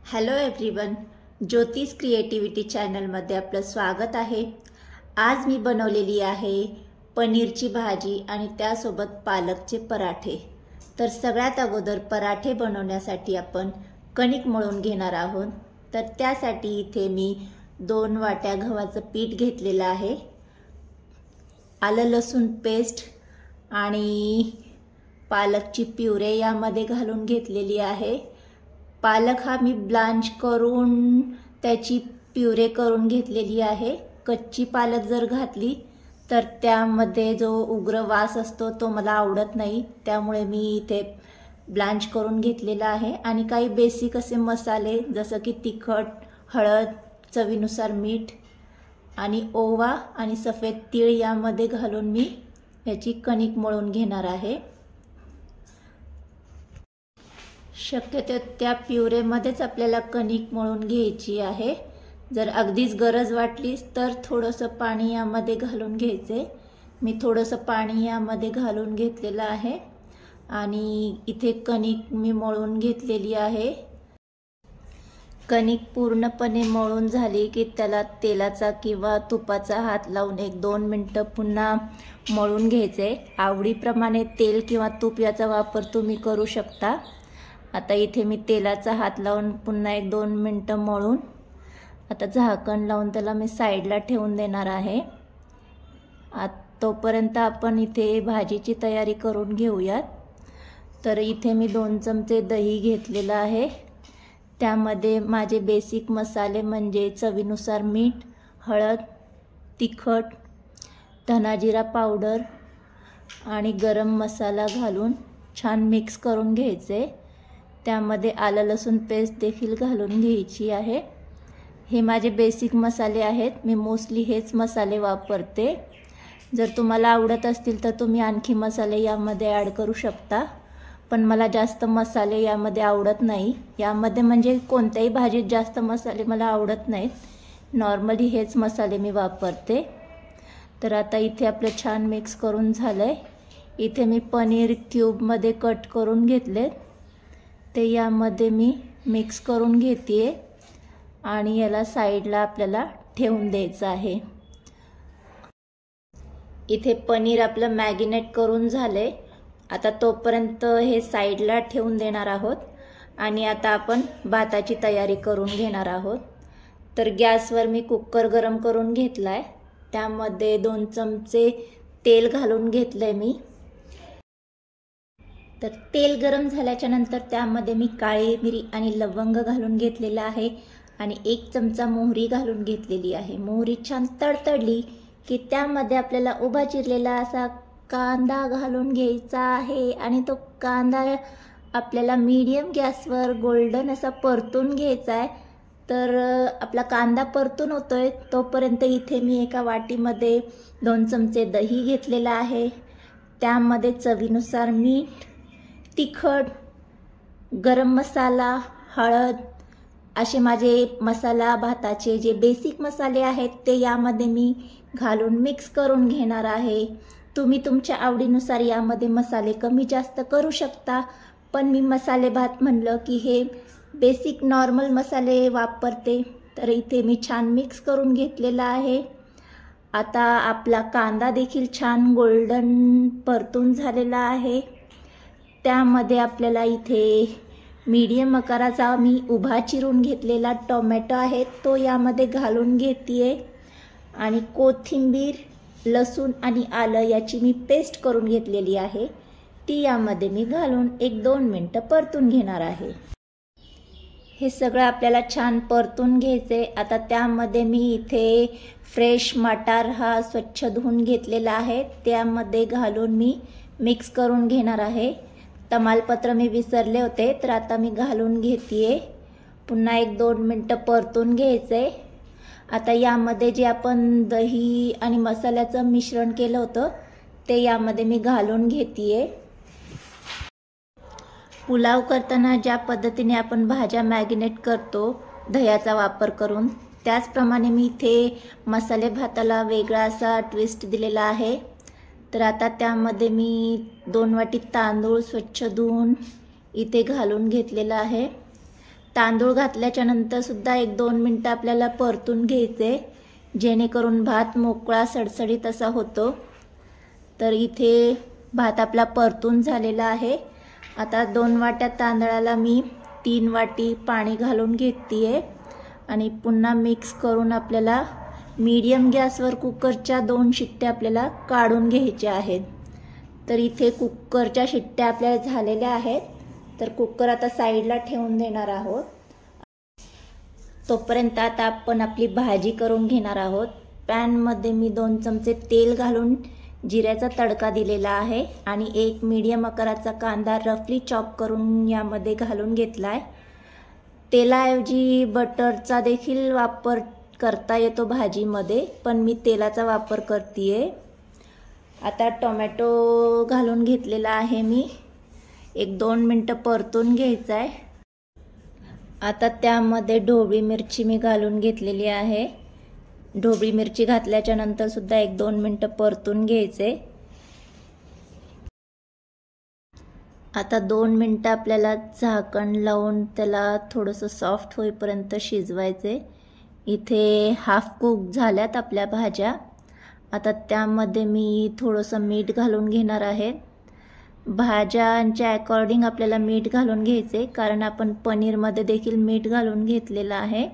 Hello everyone, ज्योतिष creativity चॅनलमध्ये आपलं स्वागत आहे। आज मी बनवलेली आहे पनीरची भाजी आणि त्यासोबत पालकचे पराठे। तर सगळ्यात अगोदर पराठे बनवण्यासाठी आपण कणिक मळून घेणार आहोत। तर त्यासाठी इथे मी 2 वाट्या गव्हाचं पीठ घेतलेलं आहे, आलं लसूण पेस्ट आणि पालकची प्युरे यामध्ये घालून घेतलेली आहे। पालक हा मी ब्लांच करून त्याची प्युरे करून घेतलेली आहे। कच्ची पालक जर घातली तर त्यामध्ये जो उग्र वास असतो तो मला आवडत नाही, त्यामुळे मी इथे ब्लांच करून घेतलेला आहे। आणि काही बेसिक असे मसाले जसं की तिखट, हळद, चवीनुसार मीठ आणि ओवा आणि सफेद तीळ यामध्ये घालून मी याची कणिक मळून घेणार आहे। शक्यतो त्या प्युरेमध्येच आपल्याला कणिक मळून घ्यायची आहे। जर अगदीच गरज वाटलीस तर थोडंसं पाणी यामध्ये घालून घ्यायचे। मी थोडंसं पाणी यामध्ये घालून घेतलेलं आहे आणि इथे कणिक मी मळून घेतलेली आहे। कणिक पूर्णपणे मळून झाली की त्याला तेलाचा किंवा तुपाचा हात लावून 1-2 मिनिटं पुन्हा मळून घ्यायचे। आवडीप्रमाणे तेल किंवा तूप याचा वापर तुम्ही करू शकता। आता इथे मी तेलाचा हात लावून पुन्हा 1-2 मिनिटं मळून आता झाकण लावून त्याला मी साईडला ठेवून देणार आहे। तोपर्यंत आपण इथे भाजीची तयारी करून घेऊयात। तर इथे मी 2 चमचे दही घेतलेलं आहे, त्यामध्ये माझे बेसिक मसाले म्हणजे चवीनुसार मीठ, हळद, तिखट, धना-जिरा पावडर आणि गरम मसाला घालून छान मिक्स करून घ्यायचे। त्यामध्ये आलं लसूण पेस्ट देखील घालून घ्यायची आहे। हे माझे बेसिक मसाले आहेत, मी मोस्टली हेच मसाले वापरते। जर तुम्हाला आवडत असतील तर तुम्ही आणखी मसाले यामध्ये ॲड करू शकता, पण मला जास्त मसाले यामध्ये आवडत नाही। यामध्ये म्हणजे कोणत्याही भाजीत जास्त मसाले मला आवडत नाहीत, नॉर्मली हेच मसाले मी वापरते। तर आता इथे आपलं छान मिक्स करून झालंय। इथे मी पनीर क्यूबमध्ये कट करून घेतलेत, ते यामध्ये मी मिक्स करून घेते आणि याला साईडला आपल्याला ठेवून द्यायचं आहे। इथे पनीर आपलं मॅरिनेट करून झाले, आता तोपर्यंत हे साईडला ठेवून देणार आहोत आणि आता आपण भाताची तयारी करून घेणार आहोत। तर गॅसवर मी कुकर गरम करून घेतलाय, त्यामध्ये 2 चमचे तेल घालून घेतलंय मी। तर तेल गरम झाल्याच्या नंतर त्यामध्ये मी काळी मिरी आणि लवंग घालून घेतलेला आहे आणि 1 चमचा मोहरी घालून घेतलेली आहे। मोहरी छान तडतडली की त्यामध्ये आपल्याला उभा चिरलेला असा कांदा घालून घ्यायचा आहे आणि तो कांदा आपल्याला मीडियम गॅसवर गोल्डन असा परतून घ्यायचा आहे। तर आपला कांदा परतून होतोय तोपर्यंत इथे मी एका वाटीमध्ये 2 चमचे दही घेतलेला आहे, त्यामध्ये चवीनुसार मीठ, तिखट, गरम मसाला, हळद असे माझे मसाला भाताचे जे बेसिक मसाले आहेत ते यामध्ये मी घालून मिक्स करून घेणार आहे। तुम्ही तुमच्या आवडीनुसार यामध्ये मसाले कमी जास्त करू शकता, पण मी मसाले भात म्हणलं की हे बेसिक नॉर्मल मसाले वापरते। तर इथे मी छान मिक्स करून घेतलेला आहे। आता आपला कांदा देखील छान गोल्डन परतून झालेला आहे। त्यामध्ये आपल्याला इथे मीडियम आकाराचा मी उभा चिरून घेतलेला टोमॅटो आहे तो यामध्ये घालून घेते आणि कोथिंबीर, लसूण आणि आलं याची मी पेस्ट करून घेतलेली आहे, ती यामध्ये मी घालून 1-2 मिनिटं परतून घेणार आहे। हे सगळं आपल्याला छान परतून घ्यायचे। आता त्यामध्ये मी इथे फ्रेश मटार हा स्वच्छ धुवून घेतलेला आहे, त्यामध्ये घालून मी मिक्स करून घेणार आहे। तमालपत्र मी विसरले होते, तर आता मी घालून घेते। पुन्हा 1-2 मिनिटं परतून घ्यायचे। आता यामध्ये जे आपण दही आणि मसाल्याचं मिश्रण केलं होतं ते यामध्ये मी घालून घेते। पुलाव करताना ज्या पद्धतीने आपण भाज्या मॅरिनेट करतो दह्याचा वापर करून, त्याचप्रमाणे मी इथे मसाले भाताला वेगळा असा ट्विस्ट दिलेला आहे। तर आता त्यामध्ये मी 2 वाटी तांदूळ स्वच्छ धुवून इथे घालून घेतलेला आहे। तांदूळ घातल्याच्या नंतर सुद्धा 1-2 मिनटं आपल्याला परतून घ्यायचे, जेणेकरून भात मोकळा सडसडीत असा होतो. तर इथे भात आपला परतून झालेला आहे. आता 2 वाट्या तांदळाला मी 3 वाटी पाणी घालून घेते आणि पुन्हा मिक्स करून आपल्याला मीडियम गॅसवर कुकरच्या 2 शिट्ट्या आपल्याला काढून घ्यायच्या आहेत. तर इथे कुकरच्या शिट्ट्या आपल्या झालेल्या आहेत. तर कुकर आता साईडला ठेवून देणार आहोत. तोपर्यंत आता आपण आपली भाजी करून घेणार आहोत. पॅनमध्ये मी 2 चमचे तेल घालून जिऱ्याचा तडका दिलेला आहे आणि 1 मीडियम आकाराचा कांदा रफली चॉप करून यामध्ये घालून घेतला आहे. तेलाऐवजी बटरचा देखील वापर करता येतो भाजीमध्ये, पण मी तेलाचा वापर करते. आता टोमॅटो घालून घेतलेला आहे मी. 1-2 मिनटं परतून घ्यायचं आहे. आता त्यामध्ये ढोबळी मिरची मी घालून घेतलेली आहे. ढोबळी मिरची घातल्याच्या नंतर सुद्धा 1-2 मिनटं परतून घ्यायचे. आता 2 मिनटं आपल्याला झाकण लावून त्याला थोडंसं सॉफ्ट होईपर्यंत शिजवायचे. इथे हाफ कुक झाल्यात आपल्या भाज्या. आता त्यामध्ये मी थोडंसं मीठ घालून घेणार आहे. भाज्यांच्या अकॉर्डिंग आपल्याला मीठ घालून घ्यायचे, कारण आपण पनीरमध्ये देखील मीठ घालून घेतलेलं आहे.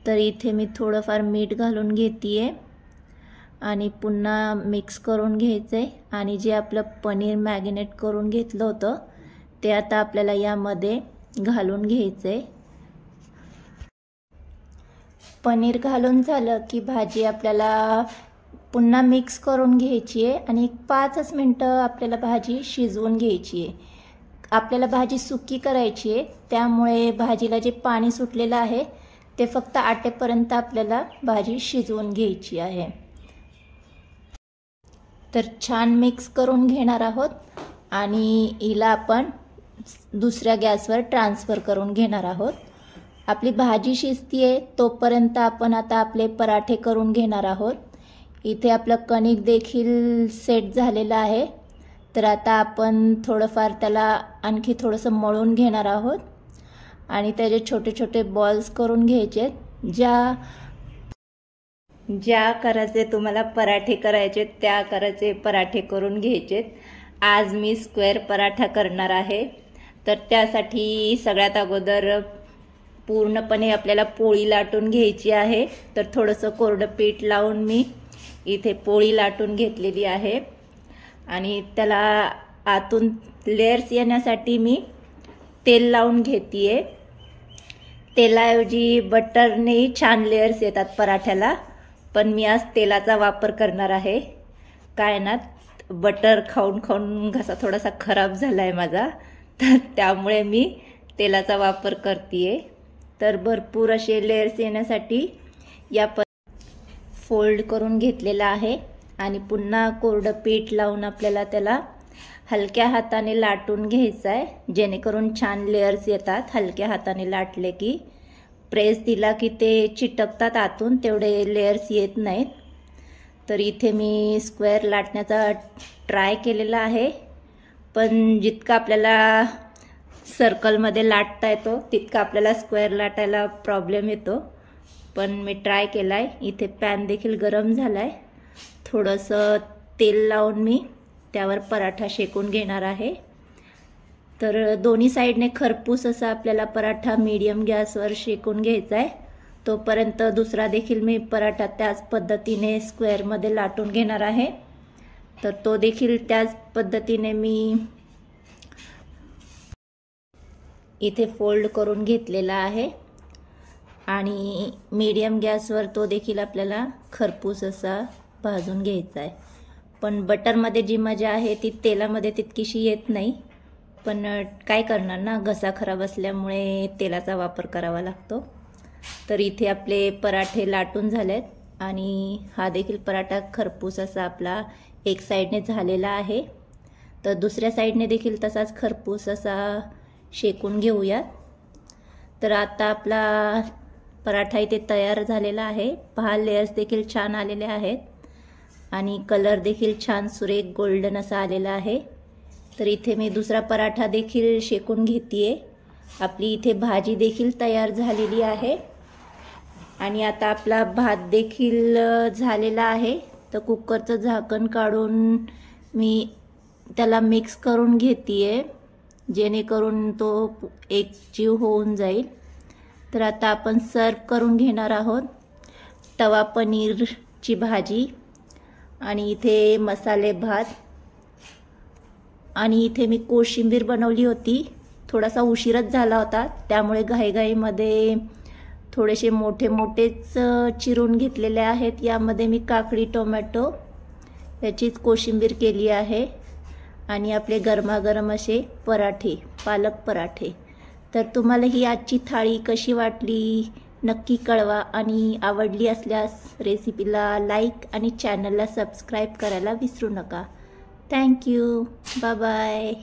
तर इथे मी थोडंफार मीठ घालून घेते आणि पुन्हा मिक्स करून घ्यायचे. आणि जे आपलं पनीर मॅरिनेट करून घेतलं होतं ते आता आपल्याला यामध्ये घालून घ्यायचे. पनीर घालून झालं की भाजी आपल्याला पुन्हा मिक्स करून घ्यायची आहे आणि 5 मिनटं आपल्याला भाजी शिजवून घ्यायची आहे. आपल्याला भाजी सुकी करायची आहे, त्यामुळे भाजीला जे पाणी सुटलेलं आहे ते फक्त आटेपर्यंत आपल्याला भाजी शिजवून घ्यायची आहे. तर छान मिक्स करून घेणार आहोत आणि हिला आपण दुसऱ्या गॅसवर ट्रान्सफर करून घेणार आहोत. आपली भाजी शिजतीये तोपर्यंत आपण आता आपले पराठे करून घेणार आहोत. इथे आपलं कणिक देखील सेट झालेलं आहे. तर आता आपण थोडंफार त्याला आणखी थोडंसं मळून घेणार आहोत आणि त्याचे छोटे छोटे बॉल्स करून घ्यायचे. ज्या आकाराचे तुम्हाला पराठे करायचे त्या आकाराचे पराठे करून घ्यायचे. आज मी स्क्वेअर पराठा करणार आहे. तर त्यासाठी सगळ्यात अगोदर पूर्णपणे आपल्याला पोळी लाटून घ्यायची आहे. तर थोडंसं कोरडं पीठ लावून मी इथे पोळी लाटून घेतलेली आहे आणि त्याला आतून लेयर्स येण्यासाठी मी तेल लावून घेते. तेलाऐवजी बटरनेही छान लेयर्स येतात पराठ्याला, पण मी आज तेलाचा वापर करणार आहे. काय ना, बटर खाऊन खाऊन घसा थोडासा खराब झाला आहे माझा, तर त्यामुळे मी तेलाचा वापर करते. तर भरपूर असे लेयर्स येण्यासाठी या फोल्ड करून घेतलेला आहे आणि पुन्हा कोरडं पीठ लावून आपल्याला त्याला हलक्या हाताने लाटून घ्यायचं आहे, जेणेकरून छान लेयर्स येतात. हलक्या हाताने लाटले की प्रेस दिला की ते चिटकतात आतून, तेवढे लेयर्स येत नाहीत. तर इथे मी स्क्वेअर लाटण्याचा ट्राय केलेला आहे, पण जितका आपल्याला सर्कलमध्ये लाटता येतो तितका आपल्याला स्क्वेअर लाटायला प्रॉब्लेम येतो. पण मी ट्राय केला आहे. इथे पॅन देखील गरम झाला आहे. थोडंसं तेल लावून मी त्यावर पराठा शेकून घेणार आहे. तर दोन्ही साईडने खरपूस असा आपल्याला पराठा मीडियम गॅसवर शेकून घ्यायचा आहे. तोपर्यंत दुसरा देखील मी पराठा त्याच पद्धतीने स्क्वेअरमध्ये लाटून घेणार आहे. तर तो देखील त्याच पद्धतीने मी इथे फोल्ड करून घेतलेला आहे आणि मीडियम गॅसवर तो देखील आपल्याला खरपूस असा भाजून घ्यायचा आहे. पण बटरमध्ये जी मजा आहे ती तेलामध्ये तितकीशी येत नाही. पण काय करणार ना, घसा खराब असल्यामुळे तेलाचा वापर करावा लागतो. तर इथे आपले पराठे लाटून झालेत आणि हा देखील पराठा खरपूस असा आपला एक साईडने झालेला आहे. तर दुसऱ्या साईडने देखील तसाच खरपूस असा शेकून घेऊयात. तर आता आपला पराठा इथे तयार झालेला आहे. पहा, लेयर्स देखील छान आलेले आहेत आणि कलर देखील छान सुरेख गोल्डन असा आलेला आहे. तर इथे मी दुसरा पराठा देखील शेकून घेते आपली इथे भाजी देखील तयार झालेली आहे आणि आता आपला भात देखील झालेला आहे। तर कुकरचं झाकण काढून मी त्याला मिक्स करून घेतेय जेणेकरून तो एकजीव होऊन जाईल। तर आता आपण सर्व करून घेणार आहोत। तवा पनीरची भाजी आणि इथे मसाले भात आणि इथे मी कोशिंबीर बनवली होती। थोडासा उशीरच झाला होता त्यामुळे घाईघाईमध्ये थोडेसे मोठे मोठेच चिरून घेतलेले आहेत। यामध्ये मी काकडी टोमॅटो याचीच कोशिंबीर केली आहे आणि आपले गरमागरम असे पराठे, पालक पराठे। तर तुम्हाला ही आजची थाळी कशी वाटली नक्की कळवा आणि आवडली असल्यास रेसिपीला लाईक आणि चॅनलला सबस्क्राईब करायला विसरू नका। Thank you, bye bye.